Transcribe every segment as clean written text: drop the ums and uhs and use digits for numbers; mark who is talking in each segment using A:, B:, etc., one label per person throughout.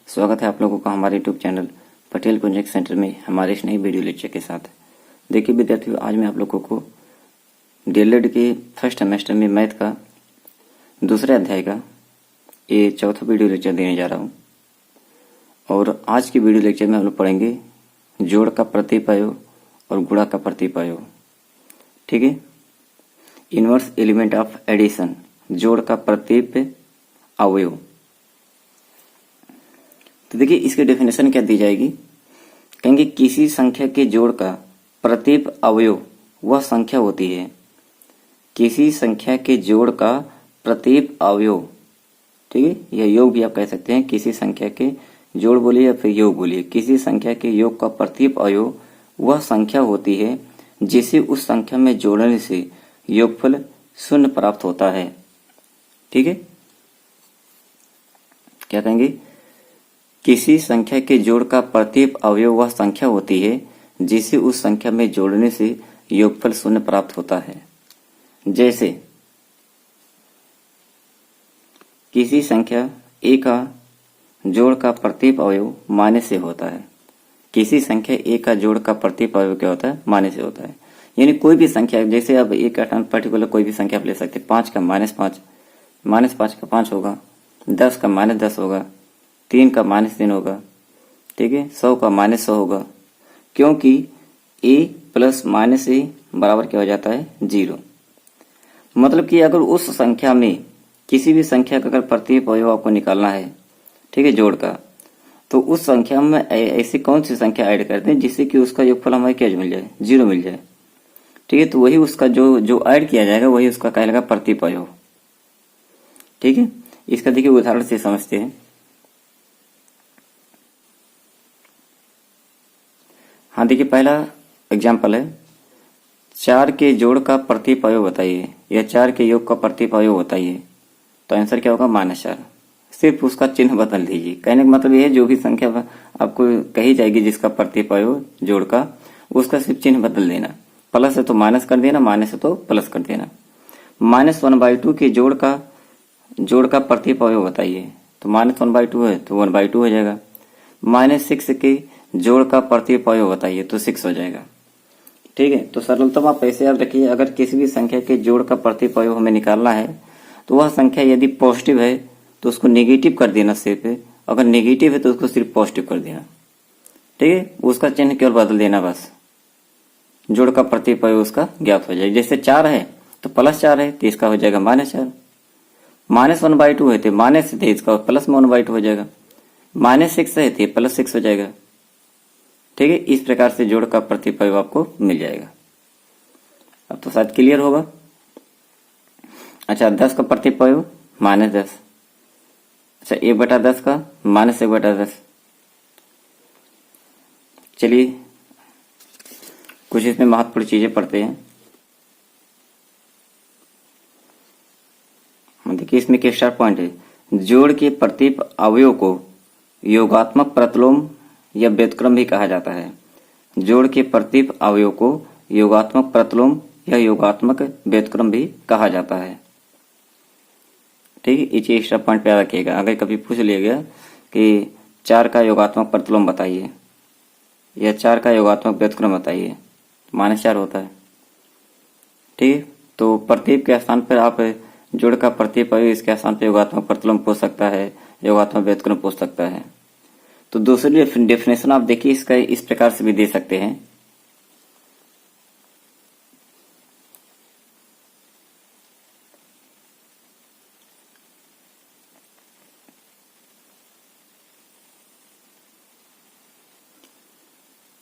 A: स्वागत है आप लोगों का हमारे YouTube channel Patel coaching centre में हमारे इस नई वीडियो लेक्चर के साथ। देखिए विद्यार्थियों, आज मैं आप लोगों को डीएलएड के फर्स्ट सेमेस्टर में मैथ का दूसरे अध्याय का ये चौथा वीडियो लेक्चर देने जा रहा हूँ। और आज की वीडियो लेक्चर में हम लोग पढ़ेंगे जोड़ का प्रतिप्रयोग और गुणा का प्रतिप्रयोग। ठीक है, इनवर्स एलिमेंट ऑफ एडिशन, जोड़ का प्रतिप अवयव। तो देखिए इसकी डेफिनेशन क्या दी जाएगी। कहेंगे किसी संख्या के जोड़ का प्रतिप अवयव वह संख्या होती है। किसी संख्या के जोड़ का प्रतिप अवयव, ठीक है, यह योग भी आप कह सकते हैं। किसी संख्या के जोड़ बोलिए या फिर योग बोलिए, किसी संख्या के योग का प्रतिप अवयव वह संख्या होती है जिसे उस संख्या में जोड़ने से योगफल शून्य प्राप्त होता है। ठीक है, क्या कहेंगे, किसी संख्या के जोड़ का प्रतिप अवयव वह संख्या होती है जिसे उस संख्या में जोड़ने से योगफल शून्य प्राप्त होता है। जैसे किसी संख्या a का जोड़ का प्रतिप अवयव माने से होता है। किसी संख्या a का जोड़ का प्रतिप अवयव क्या होता है, माने से होता है। यानी कोई भी संख्या, जैसे अब एक पर्टिकुलर कोई भी संख्या आप ले सकते हैं। 5 का -5, -5 का 5 होगा, 10 का -10 होगा, 3 का -3 होगा, ठीक है, 100 का -100 होगा, क्योंकि a प्लस माइनस ए बराबर क्या हो जाता है, 0। मतलब कि अगर उस संख्या में किसी भी संख्या का अगर प्रतिप अवयव आपको निकालना है, ठीक है, जोड़ का, तो उस संख्या में ऐसी कौन सी संख्या ऐड कर दें जिससे कि उसका योगफल हमें क्या मिल जाए, 0 मिल जाए। ठीक है, तो वही उसका जो ऐड किया जाएगा वही उसका कहलाएगा प्रतिप अवयव। ठीक है, इसका देखिए उदाहरण से समझते हैं। हाँ देखिए, पहला एग्जाम्पल है, 4 के जोड़ का प्रतिप अवयव बताइए या 4 के योग का प्रतिप अवयव बताइए। तो आंसर क्या होगा, -4। सिर्फ उसका चिन्ह बदल दीजिए। कहने का मतलब ये है, जो भी संख्या आपको कही जाएगी जिसका प्रतिप अवयव जोड़ का, उसका सिर्फ चिन्ह बदल देना। प्लस है तो माइनस कर देना, माइनस है तो प्लस कर देना। -1/2 के जोड़ का प्रतिप अवयव बताइए। तो -1/2 है तो 1/2 हो जाएगा। -6 के जोड़ का प्रतिप अवयव बताइए तो 6 हो जाएगा। ठीक है, तो सरलतम आप ऐसे याद रखिए, अगर किसी भी संख्या के जोड़ का प्रतिप अवयव हमें निकालना है तो वह संख्या यदि पॉजिटिव है तो उसको नेगेटिव कर देना सिर्फ, अगर नेगेटिव है तो उसको सिर्फ पॉजिटिव कर देना। ठीक है, उसका चिन्ह केवल बदल देना, बस जोड़ का प्रतिप अवयव उसका ज्ञात हो जाएगा। जैसे 4 है तो +4 है तो इसका हो जाएगा -4। -1/2 है तो माइनस थे, इसका +1/2 हो जाएगा। -6 है तो +6 हो जाएगा। ठीक है, इस प्रकार से जोड़ का प्रतिप अवयव आपको मिल जाएगा। अब तो शायद क्लियर होगा। अच्छा, 10 का प्रतिप अवयव -10। अच्छा, 1/10 का -1/10। चलिए कुछ इसमें महत्वपूर्ण चीजें पढ़ते हैं। देखिए इसमें क्या स्टार पॉइंट है, जोड़ के प्रतिप अवयव को योगात्मक प्रतिलोम या व्युत्क्रम भी कहा जाता है। जोड़ के प्रतिप अवयव को योगात्मक प्रतिलोम या योगात्मक व्युत्क्रम भी कहा जाता है। ठीक है, इसे एक्स्ट्रा पॉइंट पे याद रखिएगा। अगर कभी पूछ लिया गया कि 4 का योगात्मक प्रतिलोम बताइए या 4 का योगात्मक व्युत्क्रम बताइए, -4 होता है। ठीक है, तो प्रतिप के स्थान पर आप जोड़ का प्रतिप अवयव, इसके स्थान पर योगात्मक प्रतिलोम पूछ सकता है, योगात्मक व्युत्क्रम पूछ सकता है। तो दूसरी डेफिनेशन आप देखिए, इसका इस प्रकार से भी दे सकते हैं।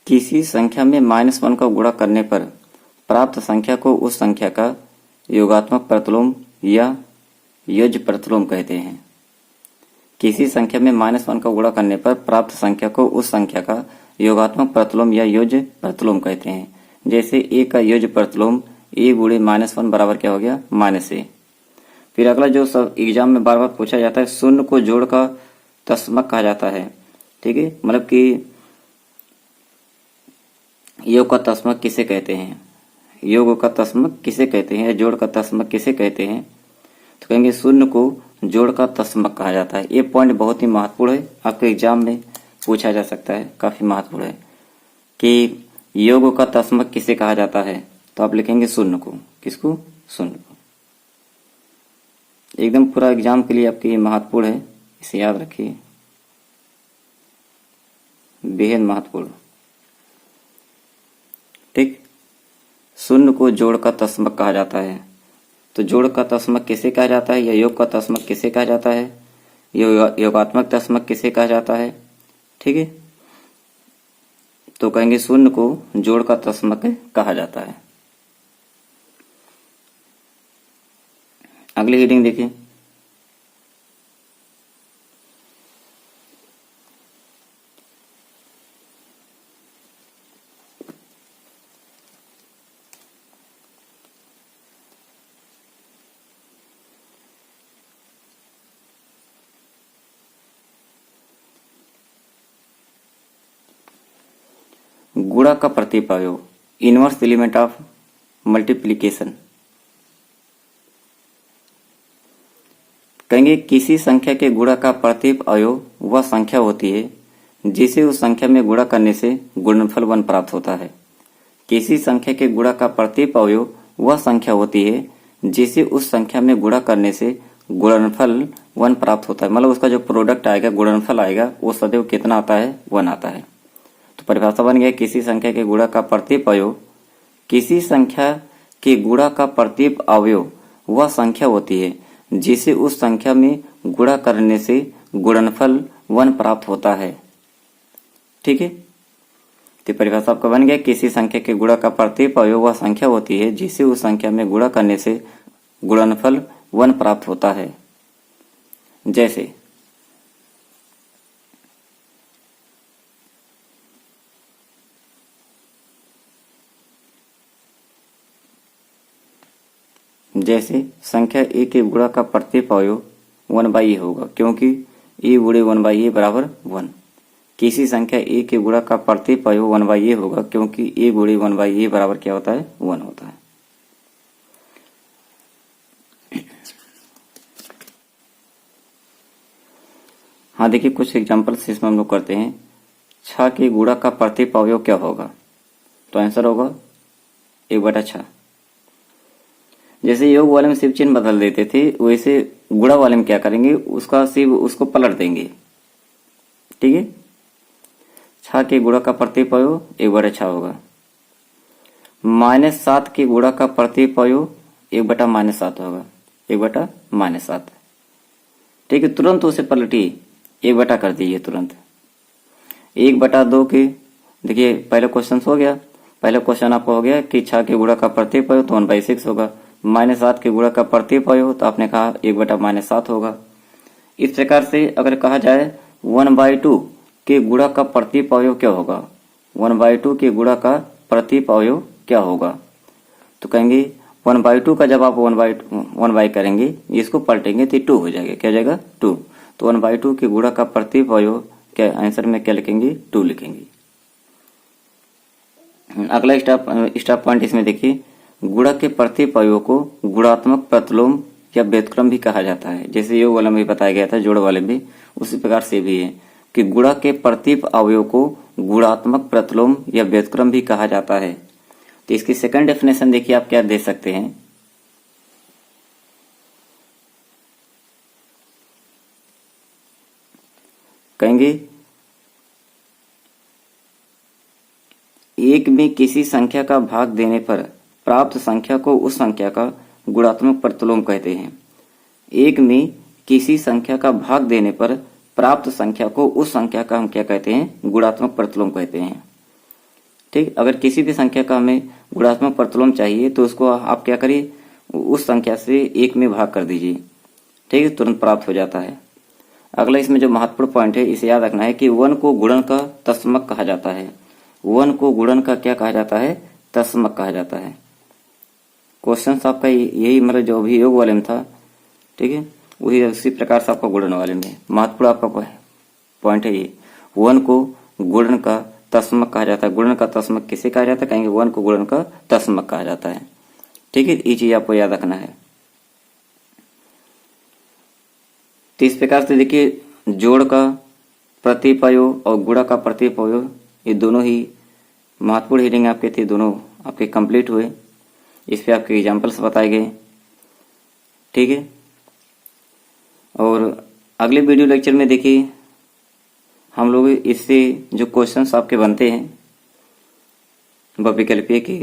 A: किसी संख्या में -1 का गुणा करने पर प्राप्त संख्या को उस संख्या का योगात्मक प्रतिलोम या योज्य प्रतिलोम कहते हैं। किसी संख्या में -1 का गुणा करने पर प्राप्त संख्या को उस संख्या का योगात्मक प्रतिलोम या योज्य प्रतिलोम कहते हैं। जैसे a का योज्य प्रतिलोम a गुणे -1 बराबर क्या हो गया, -a। फिर अगला जो सब एग्जाम में बार बार पूछा जाता है, शून्य को जोड़ का तस्मक कहा जाता है। ठीक है, मतलब कि योग का तस्मक किसे कहते हैं, योग का तस्मक किसे कहते हैं, जोड़ का तस्मक किसे कहते हैं। तो कहेंगे शून्य को जोड़ का तस्मक कहा जाता है। ये पॉइंट बहुत ही महत्वपूर्ण है, आपके एग्जाम में पूछा जा सकता है, काफी महत्वपूर्ण है कि योग का तस्मक किसे कहा जाता है। तो आप लिखेंगे शून्य को। किसको? शून्य को। एकदम पूरा एग्जाम के लिए आपके ये महत्वपूर्ण है, इसे याद रखिए, बेहद महत्वपूर्ण। ठीक, शून्य को जोड़ का तस्मक कहा जाता है। तो जोड़ का तस्मक किसे कहा जाता है या योग का तस्मक किसे कहा जाता है, योगात्मक तस्मक किसे कहा जाता है। ठीक है, तो कहेंगे शून्य को जोड़ का तस्मक कहा जाता है। अगली हेडिंग देखिए, गुणा का प्रतिपादक, इनवर्स एलिमेंट ऑफ मल्टीप्लिकेशन। कहेंगे किसी संख्या के गुणा का प्रत्येक अवयव वह संख्या होती है जिसे उस संख्या में गुणा करने से गुणनफल 1 प्राप्त होता है। किसी संख्या के गुणा का प्रत्येक अवयव वह संख्या होती है जिसे उस संख्या में गुणा करने से गुणनफल 1 प्राप्त होता है। मतलब उसका जो प्रोडक्ट आएगा, गुणनफल आएगा, वो सदैव कितना आता है? 1 आता है। तो परिभाषा बन गया, किसी संख्या के गुणा का प्रत्येक अवयव, किसी संख्या के गुणा का प्रत्येक अवयव वह संख्या होती है जिसे उस संख्या में गुणा करने से गुणनफल 1 प्राप्त होता है। ठीक है, तो परिभाषा आपका बन गया, किसी संख्या के गुणा का प्रत्येक अवयव वह संख्या होती है जिसे उस संख्या में गुणा करने से गुणनफल 1 प्राप्त होता है। जैसे संख्या ए के गुणा का प्रत्येक अवयव 1/a होगा, क्योंकि ए गुणे 1/a बराबर 1। किसी संख्या ए के गुणा का प्रत्येक अवयव 1/a होगा, क्योंकि ए गुणे 1/a बराबर क्या होता है? 1 होता है। हाँ देखिए, कुछ एग्जाम्पल्स इसमें हम लोग करते हैं। 6 के गुणा का प्रत्येक अवयव क्या होगा? तो आंसर होगा 1/6। जैसे योग वाले में सिर्फ चिन्ह बदल देते थे, वैसे गुणा वाले में क्या करेंगे? उसका सिर्फ उसको पलट देंगे। ठीक है, 6 के गुणा का प्रत्येक अवयव 1/6 होगा। -7 के गुणा का प्रत्येक अवयव 1/-7 होगा, 1/-7। ठीक है, तुरंत उसे पलटिए, 1 कर दीजिए तुरंत। 1/2 के, देखिए पहला क्वेश्चन हो गया, पहला क्वेश्चन आपका हो गया कि 6 के गुणा का प्रत्येक अवयव तो 1/6 होगा। -7 के गुणा का प्रत्येक अवयव तो आपने कहा 1/-7 होगा। इस प्रकार से अगर कहा जाए 1/2 के गुणा का प्रत्येक अवयव क्या होगा? 1/2 के गुणा का प्रत्येक अवयव क्या होगा? तो कहेंगे 1/2 का जब आप 1 करेंगे, इसको पलटेंगे तो 2 हो जाएगा। क्या हो जाएगा? 2। तो 1/2 के गुणा का प्रत्येक अवयव क्या आंसर में क्या लिखेंगे? 2 लिखेंगे। अगला स्टॉप पॉइंट इसमें देखिए, गुणा के प्रत्येक अवयव को गुणात्मक प्रतिलोम या व्युत्क्रम भी कहा जाता है। जैसे योग वाले में बताया गया था, जोड़ वाले में उसी प्रकार से भी है कि गुणा के प्रत्येक अवयव को गुणात्मक प्रतिलोम या व्युत्क्रम भी कहा जाता है। तो इसकी सेकंड डेफिनेशन देखिए, आप क्या दे सकते हैं? कहेंगे एक में किसी संख्या का भाग देने पर प्राप्त संख्या को उस संख्या का गुणात्मक प्रतिलोम कहते हैं। एक में किसी संख्या का भाग देने पर प्राप्त संख्या को उस संख्या का हम क्या कहते हैं? गुणात्मक प्रतिलोम कहते हैं। ठीक, अगर किसी भी संख्या का हमें गुणात्मक प्रतिलोम चाहिए तो उसको आप क्या करिए? उस संख्या से 1 में भाग कर दीजिए। ठीक है, तुरंत प्राप्त हो जाता है। अगला इसमें जो महत्वपूर्ण पॉइंट है, इसे याद रखना है कि 1 को गुणन का तस्मक कहा जाता है। 1 को गुणन का क्या कहा जाता है? तस्मक कहा जाता है। क्वेश्चन आपका यही, मतलब जो भी योग वाले में था, ठीक है, वही उसी प्रकार से आपका गुणन वाले में महत्वपूर्ण आपका पॉइंट है ये। 1 को गुणन का तस्मक कहा जाता है। गुणन का तस्मक किसे कहा जाता है? कहेंगे 1 को गुणन का तस्मक कहा जाता है। ठीक है, ये चीज आपको याद रखना है। तो इस प्रकार से देखिए जोड़ का प्रतिप्रयोग और गुणा का प्रतिप्रयोग ये दोनों ही महत्वपूर्ण हीडिंग आपके थे, दोनों आपके कंप्लीट हुए। इस पे आपके एग्जाम्पल्स बताए गए, ठीक है। और अगले वीडियो लेक्चर में देखिए हम लोग इससे जो क्वेश्चंस आपके बनते हैं बहुविकल्पीय के,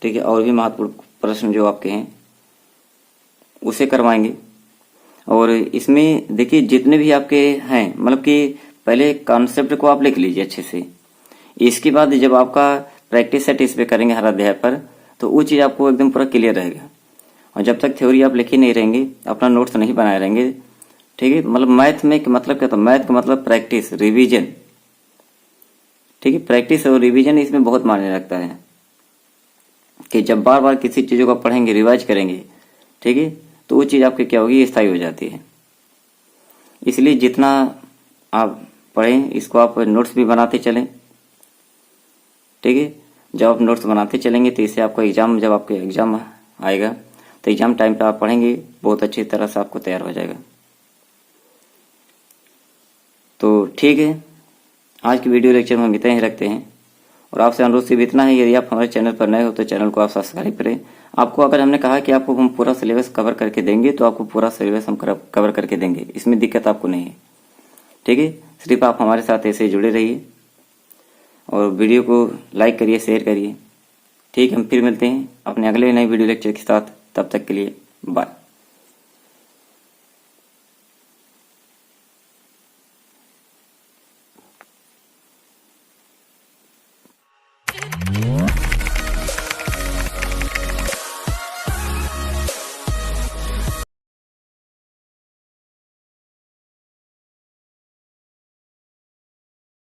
A: ठीक है, और भी महत्वपूर्ण प्रश्न जो आपके हैं उसे करवाएंगे। और इसमें देखिए जितने भी आपके हैं, मतलब कि पहले कॉन्सेप्ट को आप लिख लीजिए अच्छे से। इसके बाद जब आपका प्रैक्टिस सेट इस पे करेंगे हर अध्याय पर, तो वो चीज़ आपको एकदम पूरा क्लियर रहेगा। और जब तक थ्योरी आप लिखे नहीं रहेंगे, अपना नोट्स नहीं बनाए रहेंगे, ठीक है, मतलब मैथ में मतलब क्या था, मैथ का मतलब प्रैक्टिस, रिवीजन, ठीक है। प्रैक्टिस और रिवीजन इसमें बहुत मायने रखता है कि जब बार बार किसी चीज़ों को पढ़ेंगे, रिवाइज करेंगे, ठीक है, तो वो चीज़ आपकी क्या होगी, स्थायी हो जाती है। इसलिए जितना आप पढ़ें इसको आप नोट्स भी बनाते चलें, ठीक है। जब आप नोट्स बनाते चलेंगे तो इससे आपको एग्जाम, जब आपके एग्जाम आएगा तो एग्जाम टाइम पे आप पढ़ेंगे, बहुत अच्छी तरह से आपको तैयार हो जाएगा। तो ठीक है, आज की वीडियो लेक्चर में हम इतना ही रखते हैं। और आपसे अनुरोध सिर्फ इतना है, यदि आप हमारे चैनल पर नए हो तो चैनल को आप सब्सक्राइब करें। आपको अगर हमने कहा कि आपको हम पूरा सिलेबस कवर करके देंगे तो आपको पूरा सिलेबस हम कवर करके देंगे, इसमें दिक्कत आपको नहीं है, ठीक है। सिर्फ आप हमारे साथ ऐसे जुड़े रहिए और वीडियो को लाइक करिए, शेयर करिए, ठीक है। हम फिर मिलते हैं अपने अगले नए वीडियो लेक्चर के साथ, तब तक के लिए बाय।